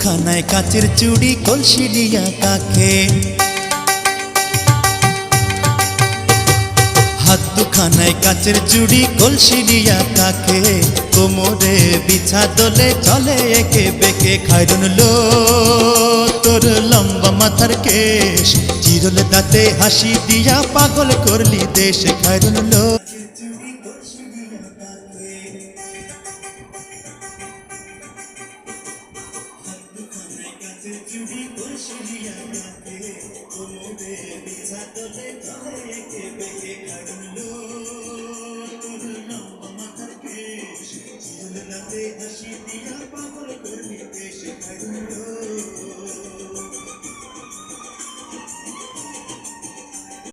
দুখানায় কাচের চুড়ি কলসি দিয়া কাকে, হাত দুখানায় কাচের চুড়ি কলসি দিয়া কাকে, কোমরে বিছা দোলে চলে একে বেকে। খায়রুন লো তোর লম্বা মাথার কেশ, চিরল দাঁতে হাসি দিয়া পাগল করলি দেশ। খায়রুন লো চুড়ি কলসি দিয়া কাকে, কোমরে বিছা দোলে চলে একে